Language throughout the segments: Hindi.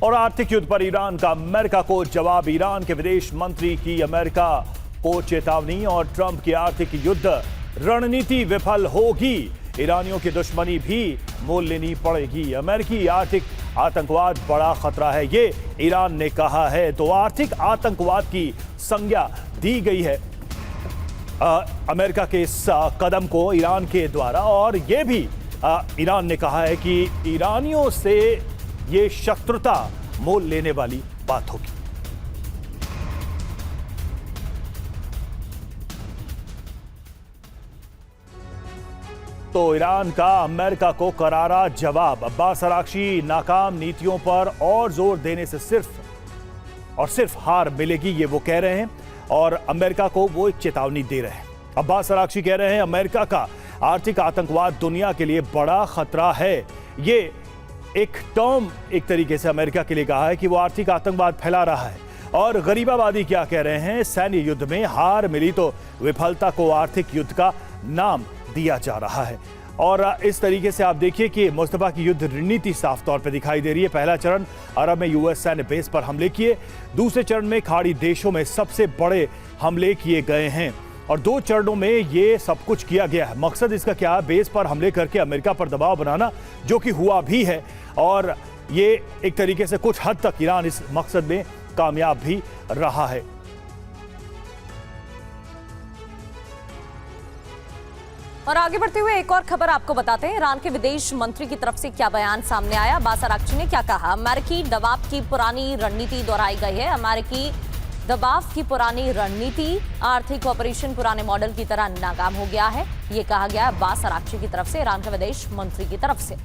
और आर्थिक युद्ध पर ईरान का अमेरिका को जवाब। ईरान के विदेश मंत्री की अमेरिका को चेतावनी और ट्रंप की आर्थिक युद्ध रणनीति विफल होगी। ईरानियों की दुश्मनी भी मोल लेनी पड़ेगी। अमेरिकी आर्थिक आतंकवाद बड़ा खतरा है, ये ईरान ने कहा है। तो आर्थिक आतंकवाद की संज्ञा दी गई है अमेरिका के इस कदम को ईरान के द्वारा। और ये भी ईरान ने कहा है कि ईरानियों से ये शत्रुता मोल लेने वाली बात होगी। तो ईरान का अमेरिका को करारा जवाब। अब्बास अरागची नाकाम नीतियों पर और जोर देने से सिर्फ और सिर्फ हार मिलेगी, ये वो कह रहे हैं। और अमेरिका को वो एक चेतावनी दे रहे हैं। अब्बास अरागची कह रहे हैं अमेरिका का आर्थिक आतंकवाद दुनिया के लिए बड़ा खतरा है। ये एक टर्म एक तरीके से अमेरिका के लिए कहा है कि वो आर्थिक आतंकवाद फैला रहा है। और गरीबाबादी क्या कह रहे हैं, सैन्य युद्ध में हार मिली तो विफलता को आर्थिक युद्ध का नाम दिया जा रहा है। और इस तरीके से आप देखिए कि मुस्तफा की युद्ध रणनीति साफ तौर पर दिखाई दे रही है। पहला चरण अरब में यूएस सैन्य बेस पर हमले किए, दूसरे चरण में खाड़ी देशों में सबसे बड़े हमले किए गए हैं और 2 चरणों में ये सब कुछ किया गया है। मकसद इसका क्या है, बेस पर हमले करके अमेरिका पर दबाव बनाना, जो कि हुआ भी है। और ये एक तरीके से कुछ हद तक ईरान इस मकसद में कामयाब भी रहा है। और आगे बढ़ते हुए एक और खबर आपको बताते हैं। ईरान के विदेश मंत्री की तरफ से क्या बयान सामने आया, अब्बास अरागची ने क्या कहा। अमेरिकी दबाव की पुरानी रणनीति दोहराई गई है। अमेरिकी दबाव की पुरानी रणनीति आर्थिक ऑपरेशन पुराने मॉडल की तरह नाकाम हो गया है, ये कहा गया अब्बास अरागची की तरफ से, ईरान के विदेश मंत्री की तरफ से।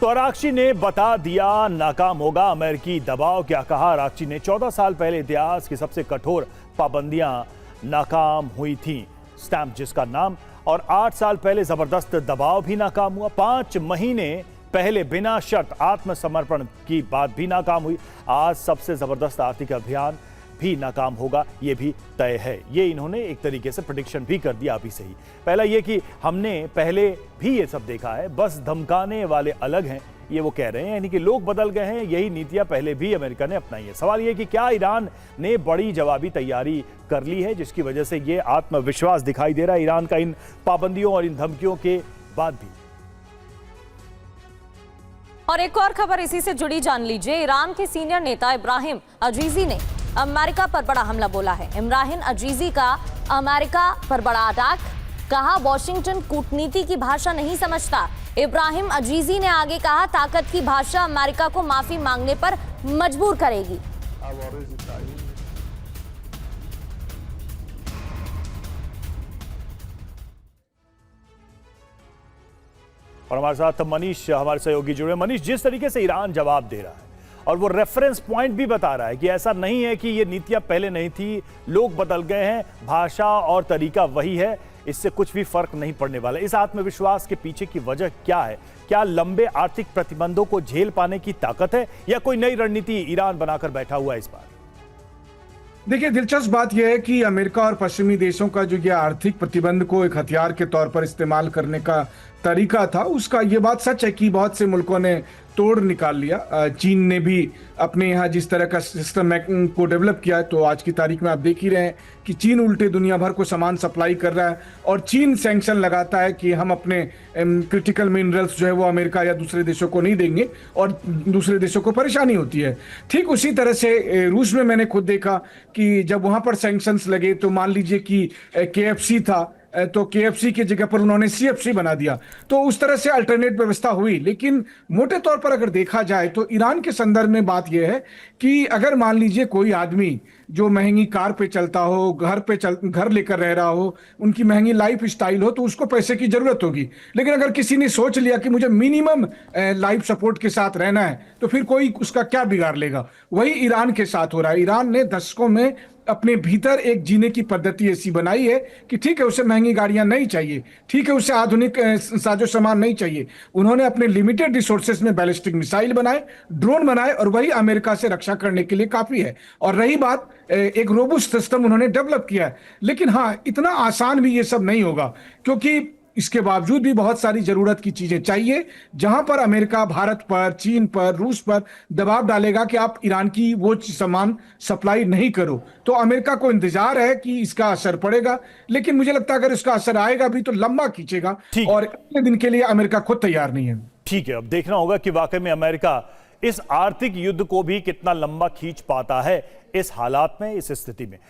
तो अरागची ने बता दिया नाकाम होगा अमेरिकी दबाव। क्या कहा अरागची ने, 14 साल पहले इतिहास की सबसे कठोर पाबंदियां नाकाम हुई थी, स्टैंप जिसका नाम। और 8 साल पहले जबरदस्त दबाव भी नाकाम हुआ। 5 महीने पहले बिना शर्त आत्मसमर्पण की बात भी नाकाम हुई। आज सबसे जबरदस्त आर्थिक अभियान भी नाकाम होगा, ये भी तय है। ये इन्होंने एक तरीके से प्रेडिक्शन भी कर दिया अभी से ही। पहला ये कि हमने पहले भी ये सब देखा है, बस धमकाने वाले अलग हैं, ये वो कह रहे हैं। यानी कि लोग बदल गए हैं, यही नीतियां पहले भी अमेरिका ने अपनाई है। सवाल ये कि क्या ईरान ने बड़ी जवाबी तैयारी कर ली है, जिसकी वजह से ये आत्मविश्वास दिखाई दे रहा है ईरान का इन पाबंदियों और इन धमकियों के बाद भी। और एक और खबर इसी से जुड़ी जान लीजिए। ईरान के सीनियर नेता इब्राहिम अजीजी ने अमेरिका पर बड़ा हमला बोला है। इब्राहिम अजीजी का अमेरिका पर बड़ा अटैक, कहा वॉशिंगटन कूटनीति की भाषा नहीं समझता। इब्राहिम अजीजी ने आगे कहा ताकत की भाषा अमेरिका को माफी मांगने पर मजबूर करेगी। और हमारे साथ मनीष हमारे सहयोगी जुड़े। मनीष, जिस तरीके से ईरान जवाब दे रहा है और वो रेफरेंस पॉइंट भी बता रहा है कि ऐसा नहीं है कि ये नीतियां पहले नहीं थी, लोग बदल गए हैं, भाषा और तरीका वही है, इससे कुछ भी फर्क नहीं पड़ने वाला। इस आत्मविश्वास के पीछे की वजह क्या है? क्या लंबे आर्थिक प्रतिबंधों को झेल पाने की ताकत है या कोई नई रणनीति ईरान बनाकर बैठा हुआ है इस बार? देखिए, दिलचस्प बात यह है कि अमेरिका और पश्चिमी देशों का जो ये आर्थिक प्रतिबंध को एक हथियार के तौर पर इस्तेमाल करने का तरीका था, उसका ये बात सच है कि बहुत से मुल्कों ने तोड़ निकाल लिया। चीन ने भी अपने यहाँ जिस तरह का सिस्टम को डेवलप किया है, तो आज की तारीख में आप देख ही रहे हैं कि चीन उल्टे दुनिया भर को सामान सप्लाई कर रहा है और चीन सैंक्शन लगाता है कि हम अपने क्रिटिकल मिनरल्स जो है वो अमेरिका या दूसरे देशों को नहीं देंगे और दूसरे देशों को परेशानी होती है। ठीक उसी तरह से रूस में मैंने खुद देखा कि जब वहाँ पर सैंक्शंस लगे तो मान लीजिए कि KFC था तो KFC की जगह पर उन्होंने CFC बना दिया, तो उस तरह से अल्टरनेट व्यवस्था हुई। लेकिन मोटे तौर पर अगर देखा जाए तो ईरान के संदर्भ में बात यह है कि अगर मान लीजिए कोई आदमी जो महंगी कार पे चलता हो, घर लेकर रह रहा हो, उनकी महंगी लाइफ स्टाइल हो, तो उसको पैसे की जरूरत होगी। लेकिन अगर किसी ने सोच लिया कि मुझे मिनिमम लाइफ सपोर्ट के साथ रहना है, तो फिर कोई उसका क्या बिगाड़ लेगा। वही ईरान के साथ हो रहा है। ईरान ने दशकों में अपने भीतर एक जीने की पद्धति ऐसी बनाई है कि ठीक है, उसे महंगी गाड़ियां नहीं चाहिए, ठीक है, उसे आधुनिक साजो सामान नहीं चाहिए। उन्होंने अपने लिमिटेड रिसोर्सेज में बैलिस्टिक मिसाइल बनाए, ड्रोन बनाए, और वही अमेरिका से रक्षा करने के लिए काफी है। और रही बात, एक रोबुस्ट सिस्टम उन्होंने डेवलप किया है। लेकिन हाँ, इतना आसान भी ये सब नहीं होगा, क्योंकि इसके बावजूद भी बहुत सारी जरूरत की चीजें चाहिए, जहां पर अमेरिका भारत पर, चीन पर, रूस पर दबाव डालेगा कि आप ईरान की वो सामान सप्लाई नहीं करो। तो अमेरिका को इंतजार है कि इसका असर पड़ेगा, लेकिन मुझे लगता है अगर इसका असर आएगा भी तो लंबा खींचेगा, ठीक। और इतने दिन के लिए अमेरिका खुद तैयार नहीं है। ठीक है, अब देखना होगा कि वाकई में अमेरिका इस आर्थिक युद्ध को भी कितना लंबा खींच पाता है इस हालात में, इस स्थिति में।